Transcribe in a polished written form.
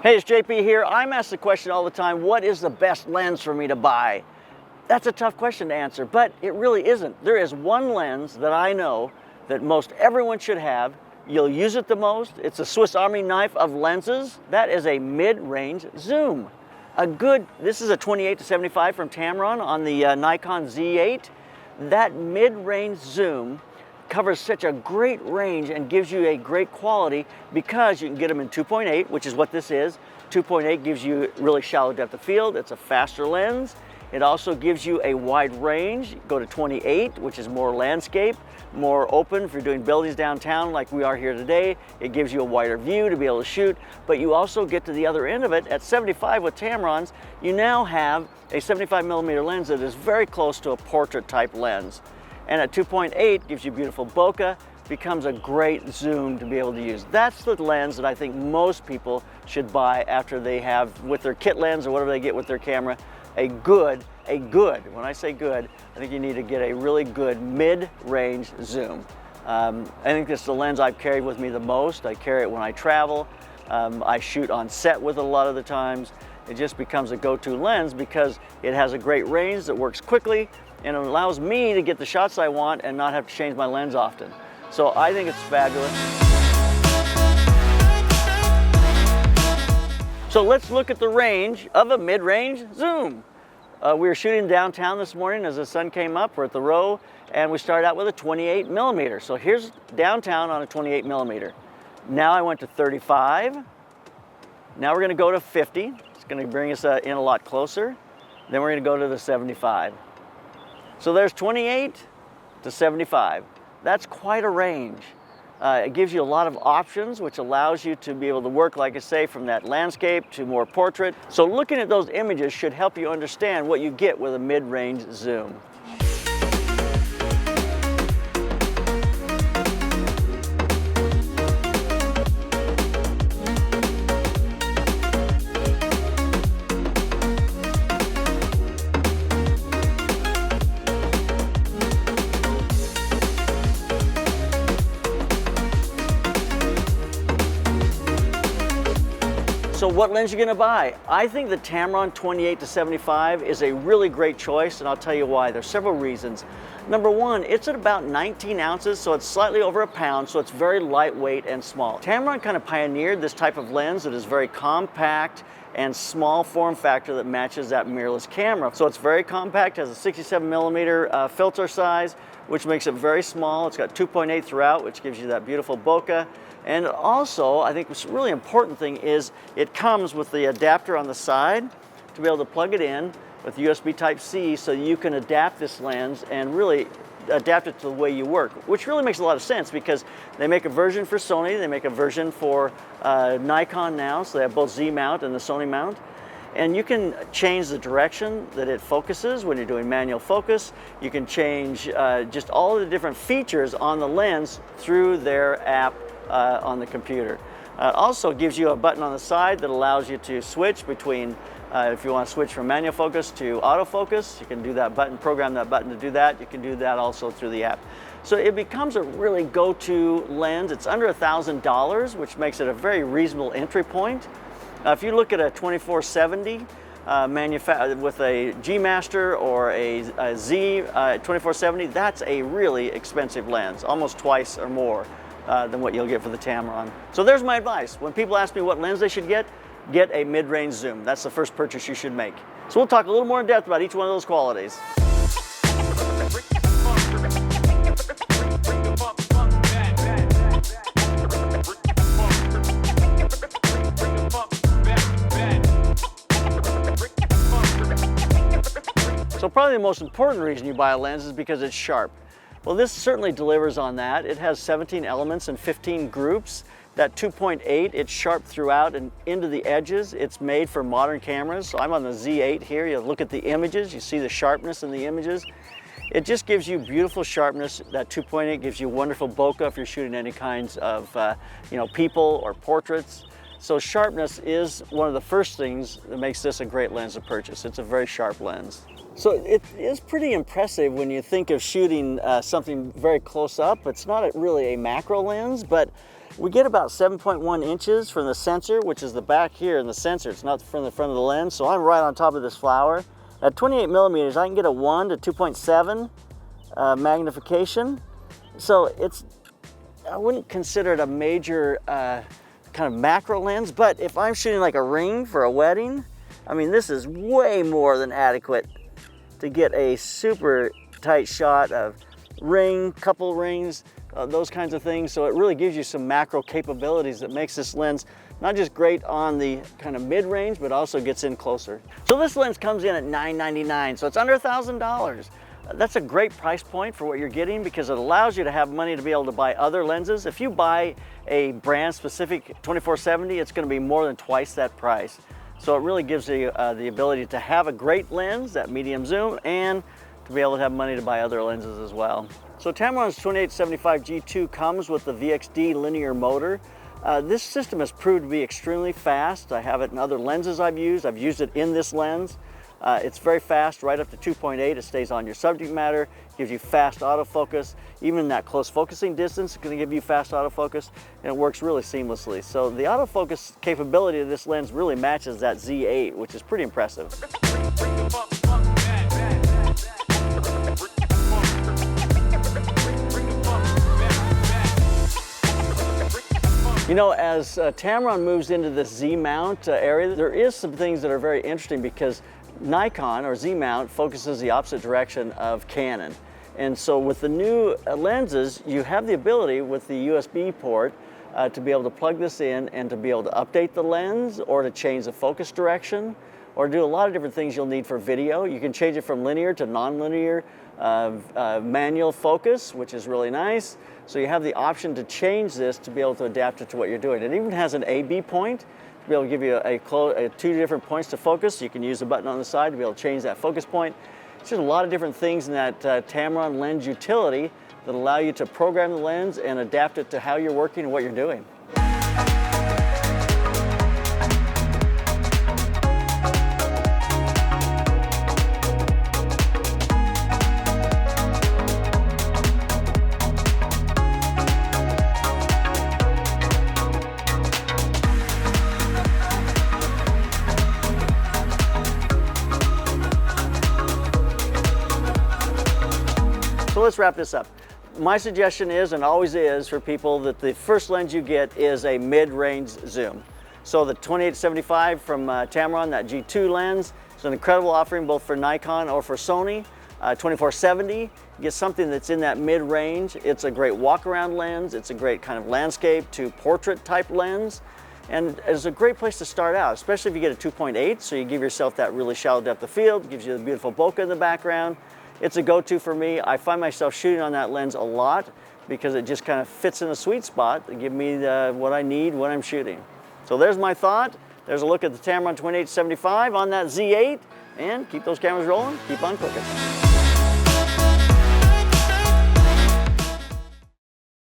Hey, it's JP here. I'm asked the question all the time, what is the best lens for me to buy? That's a tough question to answer, but it really isn't. There is one lens that I know that most everyone should have. You'll use it the most. It's a Swiss Army knife of lenses. That is a mid-range zoom. This is a 28 to 75 from Tamron on the Nikon Z8. That mid-range zoom covers such a great range and gives you a great quality because you can get them in 2.8, which is what this is. 2.8 gives you really shallow depth of field. It's a faster lens. It also gives you a wide range. Go to 28, which is more landscape, more open if you're doing buildings downtown like we are here today. It gives you a wider view to be able to shoot, but you also get to the other end of it. At 75 with Tamrons, you now have a 75mm lens that is very close to a portrait type lens. And at 2.8 gives you beautiful bokeh, becomes a great zoom to be able to use. That's the lens that I think most people should buy after they have, with their kit lens or whatever they get with their camera, a good, when I say good, I think you need to get a really good mid-range zoom. I think this is the lens I've carried with me the most. I carry it when I travel. I shoot on set with it a lot of the times. It just becomes a go-to lens because it has a great range that works quickly, and it allows me to get the shots I want and not have to change my lens often. So I think it's fabulous. So let's look at the range of a mid-range zoom. We were shooting downtown this morning as the sun came up. We're at the row, and we started out with a 28mm. So here's downtown on a 28mm. Now I went to 35. Now we're gonna go to 50. It's gonna bring us in a lot closer. Then we're gonna go to the 75. So there's 28 to 75. That's quite a range. It gives you a lot of options, which allows you to be able to work, like I say, from that landscape to more portrait. So looking at those images should help you understand what you get with a mid-range zoom. So what lens are you gonna buy? I think the Tamron 28 to 75 is a really great choice, and I'll tell you why. There's several reasons. Number one, it's at about 19 ounces, so it's slightly over a pound, so it's very lightweight and small. Tamron kind of pioneered this type of lens that is very compact and small form factor that matches that mirrorless camera. So it's very compact, has a 67mm filter size, which makes it very small. It's got 2.8 throughout, which gives you that beautiful bokeh. And also, I think what's a really important thing is it comes with the adapter on the side to be able to plug it in with USB Type-C so you can adapt this lens and really adapt it to the way you work, which really makes a lot of sense because they make a version for Sony, they make a version for Nikon now, so they have both Z-Mount and the Sony mount. And you can change the direction that it focuses when you're doing manual focus. You can change just all of the different features on the lens through their app on the computer. It also gives you a button on the side that allows you to switch between, if you want to switch from manual focus to autofocus, you can do that button, program that button to do that. You can do that also through the app. So it becomes a really go-to lens. It's under $1,000, which makes it a very reasonable entry point. If you look at a 2470 with a G Master or a Z 2470, that's a really expensive lens, almost twice or more than what you'll get for the Tamron. So there's my advice. When people ask me what lens they should get a mid-range zoom. That's the first purchase you should make. So we'll talk a little more in depth about each one of those qualities. So probably the most important reason you buy a lens is because it's sharp. Well, this certainly delivers on that. It has 17 elements and 15 groups. That 2.8, it's sharp throughout and into the edges. It's made for modern cameras. So I'm on the Z8 here. You look at the images, you see the sharpness in the images. It just gives you beautiful sharpness. That 2.8 gives you wonderful bokeh if you're shooting any kinds of people or portraits. So sharpness is one of the first things that makes this a great lens to purchase. It's a very sharp lens. So it is pretty impressive when you think of shooting something very close up. It's not really a macro lens, but We get about 7.1 inches from the sensor, which is the back here in the sensor. It's not from the front of the lens, so I'm right on top of this flower. At 28 millimeters, I can get a 1 to 2.7 magnification. So I wouldn't consider it a major kind of macro lens, but if I'm shooting like a ring for a wedding, I mean, this is way more than adequate to get a super tight shot of ring, couple rings, those kinds of things. So it really gives you some macro capabilities that makes this lens not just great on the kind of mid-range, but also gets in closer. So this lens comes in at $999, so it's under $1,000. That's a great price point for what you're getting because it allows you to have money to be able to buy other lenses. If you buy a brand specific 24-70, it's going to be more than twice that price. So it really gives you the ability to have a great lens, that medium zoom, and to be able to have money to buy other lenses as well. So Tamron's 28-75 G2 comes with the VXD linear motor. This system has proved to be extremely fast. I have it in other lenses I've used. I've used it in this lens. It's very fast, right up to 2.8. It stays on your subject matter, gives you fast autofocus. Even that close focusing distance is going to give you fast autofocus, and it works really seamlessly. So the autofocus capability of this lens really matches that Z8, which is pretty impressive. You know, as Tamron moves into this Z-Mount area, there is some things that are very interesting because Nikon, or Z-Mount, focuses the opposite direction of Canon. And so with the new lenses, you have the ability with the USB port to be able to plug this in and to be able to update the lens or to change the focus direction or do a lot of different things you'll need for video. You can change it from linear to non-linear manual focus, which is really nice. So you have the option to change this to be able to adapt it to what you're doing. It even has an A/B point to be able to give you two different points to focus. You can use the button on the side to be able to change that focus point. It's just a lot of different things in that Tamron lens utility that allow you to program the lens and adapt it to how you're working and what you're doing. So let's wrap this up. My suggestion is, and always is for people, that the first lens you get is a mid-range zoom. So the 28-75 from Tamron, that G2 lens, is an incredible offering both for Nikon or for Sony. 24-70, you get something that's in that mid-range. It's a great walk-around lens. It's a great kind of landscape to portrait type lens. And it's a great place to start out, especially if you get a 2.8, so you give yourself that really shallow depth of field, gives you the beautiful bokeh in the background. It's a go-to for me. I find myself shooting on that lens a lot because it just kind of fits in a sweet spot to give me what I need when I'm shooting. So there's my thought. There's a look at the Tamron 28-75 on that Z8, and keep those cameras rolling, keep on cooking.